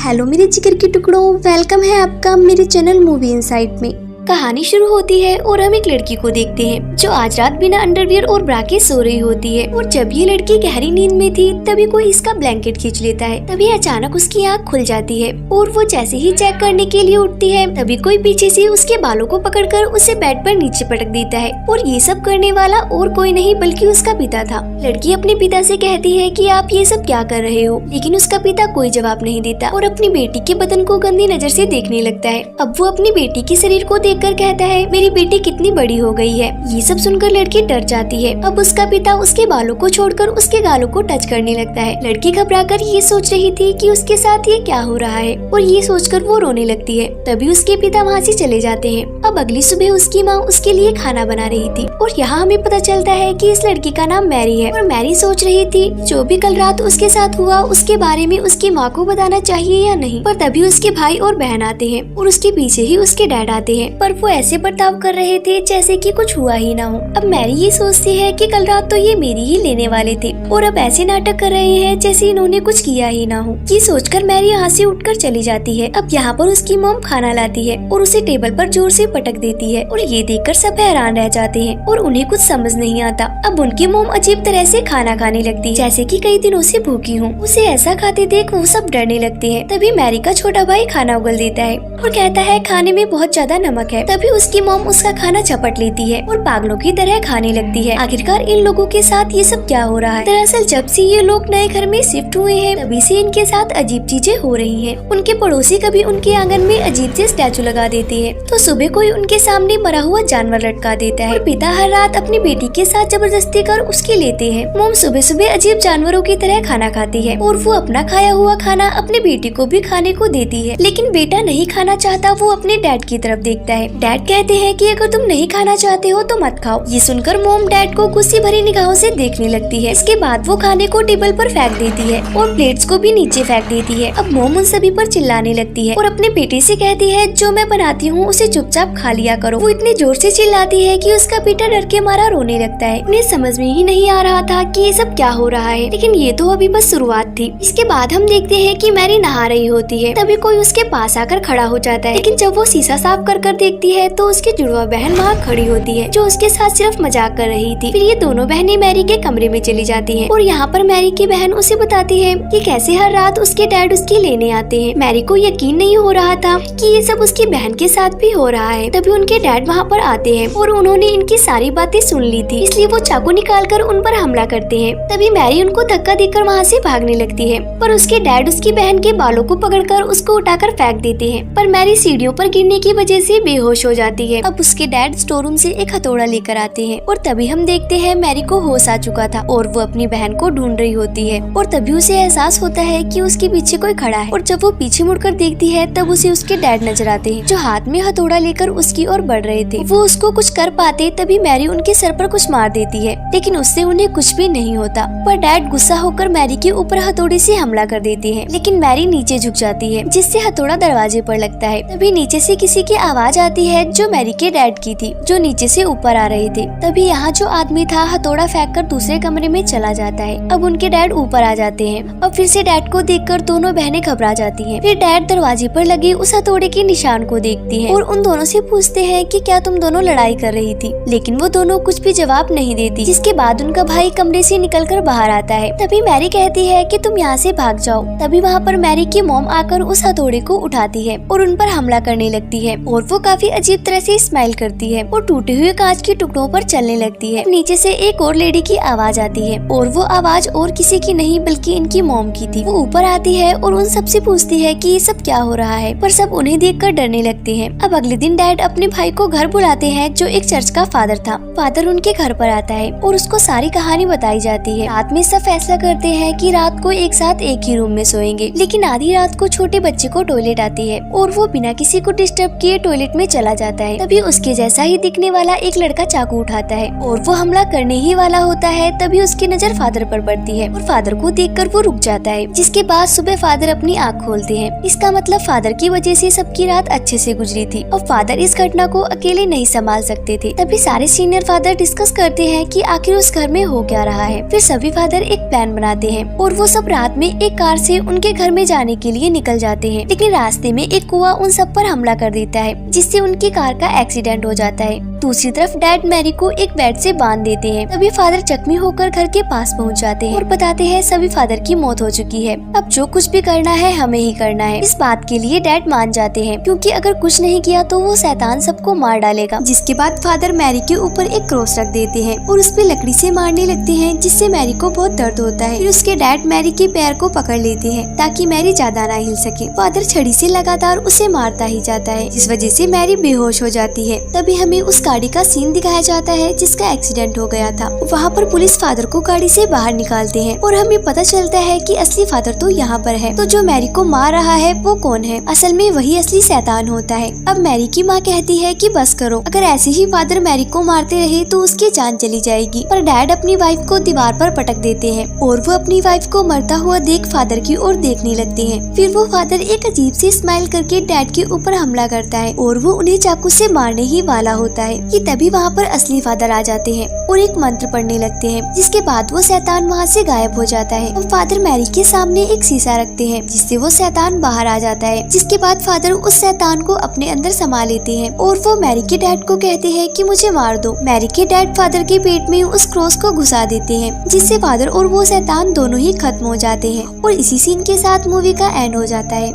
Hello मेरे जिगर के टुकड़ों, वेलकम है आपका मेरे चैनल मूवी इनसाइट में। कहानी शुरू होती है और हम एक लड़की को देखते हैं जो आज रात बिना अंडरवियर और ब्रा के सो रही होती है। और जब ये लड़की गहरी नींद में थी तभी कोई इसका ब्लैंकेट खींच लेता है। तभी अचानक उसकी आंख खुल जाती है और वो जैसे ही चेक करने के लिए उठती है तभी कोई पीछे से उसके बालों को पकड़कर उसे बेड पर नीचे पटक देता है। और ये सब करने वाला और कोई नहीं बल्कि उसका पिता था। लड़की अपने पिता से कहती है कि आप ये सब क्या कर रहे हो, लेकिन उसका पिता कोई जवाब नहीं देता और अपनी बेटी के बदन को गंदी नजर से देखने लगता है। अब वो अपनी बेटी के शरीर को देखकर कहता है, मेरी बेटी कितनी बड़ी हो गई है। ये सब सुनकर लड़की डर जाती है। अब उसका पिता उसके बालों को छोड़कर उसके गालों को टच करने लगता है। लड़की घबराकर ये सोच रही थी कि उसके साथ ये क्या हो रहा है और ये सोचकर वो रोने लगती है। तभी उसके पिता वहाँ से चले जाते हैं। अब अगली सुबह उसकी माँ उसके लिए खाना बना रही थी और यहाँ हमें पता चलता है कि इस लड़की का नाम मैरी है। और मैरी सोच रही थी जो भी कल रात उसके साथ हुआ उसके बारे में उसकी माँ को बताना चाहिए या नहीं। पर तभी उसके भाई और बहन आते हैं और उसके पीछे ही उसके डैड आते हैं, पर वो ऐसे बर्ताव कर रहे थे जैसे कि कुछ हुआ ही ना हो। अब मैरी ये सोचती है कि कल रात तो ये मेरी ही लेने वाले थे और अब ऐसे नाटक कर रहे हैं जैसे इन्होंने कुछ किया ही ना हो। ये सोचकर मैरी यहाँ से उठकर चली जाती है। अब यहाँ पर उसकी मॉम खाना लाती है और उसे टेबल पर जोर से पटक देती है और ये देखकर सब हैरान रह जाते हैं और उन्हें कुछ समझ नहीं आता। अब उनकी मॉम अजीब तरह से खाना खाने लगती है जैसे कि कई दिनों से भूखी हूँ। उसे ऐसा खाते देख वो सब डरने लगते हैं। तभी मैरी का छोटा भाई खाना उगल देता है और कहता है खाने में बहुत ज्यादा नमक है। तभी उसकी मॉम उसका खाना झपट लेती है और पागलों की तरह खाने लगती है। आखिरकार इन लोगों के साथ ये सब क्या हो रहा है। दरअसल जब से ये लोग नए घर में शिफ्ट हुए हैं तभी से इनके साथ अजीब चीजें हो रही हैं। उनके पड़ोसी कभी उनके आंगन में अजीब से स्टैचू लगा देते हैं तो सुबह कोई उनके सामने मरा हुआ जानवर लटका देता है। और पिता हर रात अपनी बेटी के साथ जबरदस्ती कर उसके लेते हैं। मोम सुबह सुबह अजीब जानवरों की तरह खाना खाती है और वो अपना खाया हुआ खाना अपनी बेटी को भी खाने को देती है, लेकिन बेटा नहीं खाना चाहता। वो अपने डैड की तरफ देखता है। डैड कहते हैं कि अगर तुम नहीं खाना चाहते हो तो मत खाओ। ये सुनकर मोम डैड को गुस्से भरी निगाहों से देखने लगती है। इसके बाद वो खाने को टेबल पर फेंक देती है और प्लेट्स को भी नीचे फेंक देती है। अब मोम उन सभी पर चिल्लाने लगती है और अपने बेटे से कहती है जो मैं बनाती हूँ उसे चुपचाप खा लिया करो। वो इतने जोर से चिल्लाती है कि उसका बेटा डर के मारा रोने लगता है। उन्हें समझ में ही नहीं आ रहा था कि ये सब क्या हो रहा है, लेकिन ये तो अभी बस शुरुआत थी। इसके बाद हम देखते हैं कि मैरी नहा रही होती है। तभी कोई उसके पास आकर खड़ा हो जाता है, लेकिन जब वो शीशा साफ कर देखती है तो उसकी जुड़वा बहन वहाँ खड़ी होती है जो उसके साथ सिर्फ मजाक कर रही थी। फिर ये दोनों बहनें मैरी के कमरे में चली जाती हैं और यहाँ पर मैरी की बहन उसे बताती है कि कैसे हर रात उसके डैड उसकी लेने आते हैं। मैरी को यकीन नहीं हो रहा था कि ये सब उसकी बहन के साथ भी हो रहा है। तभी उनके डैड वहाँ पर आते हैं और उन्होंने इनकी सारी बातें सुन ली थी, इसलिए वो चाकू निकालकर उन पर हमला करते हैं। तभी मैरी उनको धक्का देकर वहाँ से भागने लगती है, पर उसके डैड उसकी बहन के बालों को पकड़कर उसको उठाकर फेंक देते हैं। पर मैरी सीढ़ियों पर गिरने की वजह से बेहोश हो जाती है। अब उसके डैड स्टोर रूम से एक हथौड़ा लेकर आते हैं और तभी हम देखते हैं मैरी को होश आ चुका था और वो अपनी बहन को ढूंढ रही होती है। और तभी उसे एहसास होता है कि उसके पीछे कोई खड़ा है और जब वो पीछे मुड़कर देखती है तब उसे उसके डैड नजर आते हैं जो हाथ में हथौड़ा लेकर उसकी ओर बढ़ रहे थे। वो उसको कुछ कर पाते तभी मैरी उनके सर पर कुछ मार देती है, लेकिन उससे उन्हें कुछ भी नहीं होता। पर डैड गुस्सा होकर मैरी के ऊपर हथौड़े से हमला कर देते हैं, लेकिन मैरी नीचे झुक जाती है जिससे हथौड़ा दरवाजे पर लगता है। तभी नीचे से किसी की आवाज आती है जो मैरी के डैड की थी जो नीचे से ऊपर आ रहे थे। तभी यहाँ जो आदमी था हथौड़ा फेंककर दूसरे कमरे में चला जाता है। अब उनके डैड ऊपर आ जाते हैं। अब फिर से डैड को देखकर दोनों बहनें घबरा जाती हैं। फिर डैड दरवाजे पर लगे उस हथौड़े के निशान को देखती हैं और उन दोनों से पूछते हैं कि क्या तुम दोनों लड़ाई कर रही थी, लेकिन वो दोनों कुछ भी जवाब नहीं देती। जिसके बाद उनका भाई कमरे से निकलकर बाहर आता है। तभी मैरी कहती है कि तुम यहाँ से भाग जाओ। तभी वहाँ पर मैरी की मॉम आकर उस हथौड़े को उठाती है और उन पर हमला करने लगती है और वो काफी अजीब तरह से स्माइल करती है और टूटे हुए कांच के टुकड़ों पर चलने लगती है। नीचे से एक और लेडी की आवाज आती है और वो आवाज और किसी की नहीं बल्कि इनकी मॉम की थी। वो ऊपर आती है और उन सबसे पूछती है कि ये सब क्या हो रहा है, पर सब उन्हें देखकर डरने लगते हैं। अब अगले दिन डैड अपने भाई को घर बुलाते हैं जो एक चर्च का फादर था। फादर उनके घर पर आता है और उसको सारी कहानी बताई जाती है। रात में सब फैसला करते हैं कि रात को एक साथ एक ही रूम में सोएंगे, लेकिन आधी रात को छोटे बच्चे को टॉयलेट आती है और वो बिना किसी को डिस्टर्ब किए टॉयलेट में चला जाता है। तभी उसके जैसा ही दिखने वाला एक लड़का चाकू उठाता है और वो हमला करने ही वाला होता है। तभी उसकी नजर फादर पर पड़ती है और फादर को देखकर वो रुक जाता है, जिसके बाद सुबह फादर अपनी आँख खोलते हैं। इसका मतलब फादर की वजह से सबकी रात अच्छे से गुजरी थी और फादर इस घटना को अकेले नहीं संभाल सकते थे। तभी सारे सीनियर फादर डिस्कस करते हैं कि आखिर उस घर में हो क्या रहा है। फिर सभी फादर एक प्लान बनाते हैं और वो सब रात में एक कार से उनके घर में जाने के लिए निकल जाते हैं। लेकिन रास्ते में एक कुआं उन सब पर हमला कर देता है, जिससे उनकी कार का एक्सीडेंट हो जाता है। दूसरी तरफ डैड मैरी को एक बेड से बांध देते हैं। तभी फादर जख्मी होकर घर के पास पहुंच जाते हैं और बताते हैं सभी फादर की मौत हो चुकी है, अब जो कुछ भी करना है हमें ही करना है। इस बात के लिए डैड मान जाते हैं, क्योंकि अगर कुछ नहीं किया तो वो शैतान सबको मार डालेगा। जिसके बाद फादर मैरी के ऊपर एक क्रॉस रख देते हैं और उस पे लकड़ी से मारने लगते हैं, जिससे मैरी को बहुत दर्द होता है। फिर उसके डैड मैरी के पैर को पकड़ लेते हैं ताकि मैरी ज्यादा ना हिल सके। फादर छड़ी से लगातार उसे मारता ही जाता है, जिस वजह से मैरी बेहोश हो जाती है। तभी हमें उस गाड़ी का सीन दिखाया जाता है जिसका एक्सीडेंट हो गया था। वहाँ पर पुलिस फादर को गाड़ी से बाहर निकालते हैं और हमें पता चलता है कि असली फादर तो यहाँ पर है। तो जो मैरी को मार रहा है वो कौन है? असल में वही असली शैतान होता है। अब मैरी की माँ कहती है कि बस करो, अगर ऐसे ही फादर मैरी को मारते रहे तो उसकी जान चली जाएगी। पर डैड अपनी वाइफ को दीवार पर पटक देते हैं और वो अपनी वाइफ को मरता हुआ देख फादर की ओर देखने लगते हैं। फिर वो फादर एक अजीब सी स्माइल करके डैड के ऊपर हमला करता है और वो उन्हें चाकू से मारने ही वाला होता है कि तभी वहाँ पर असली फादर आ जाते हैं और एक मंत्र पढ़ने लगते हैं, जिसके बाद वो शैतान वहाँ से गायब हो जाता है। और फादर मैरी के सामने एक शीशा रखते हैं, जिससे वो शैतान बाहर आ जाता है। जिसके बाद फादर उस शैतान को अपने अंदर समा लेते हैं और वो मैरी के डैड को कहते हैं कि मुझे मार दो। मैरी के डैड फादर के पेट में उस क्रॉस को घुसा देते हैं, जिससे फादर और वो शैतान दोनों ही खत्म हो जाते हैं। और इसी सीन के साथ मूवी का एंड हो जाता है।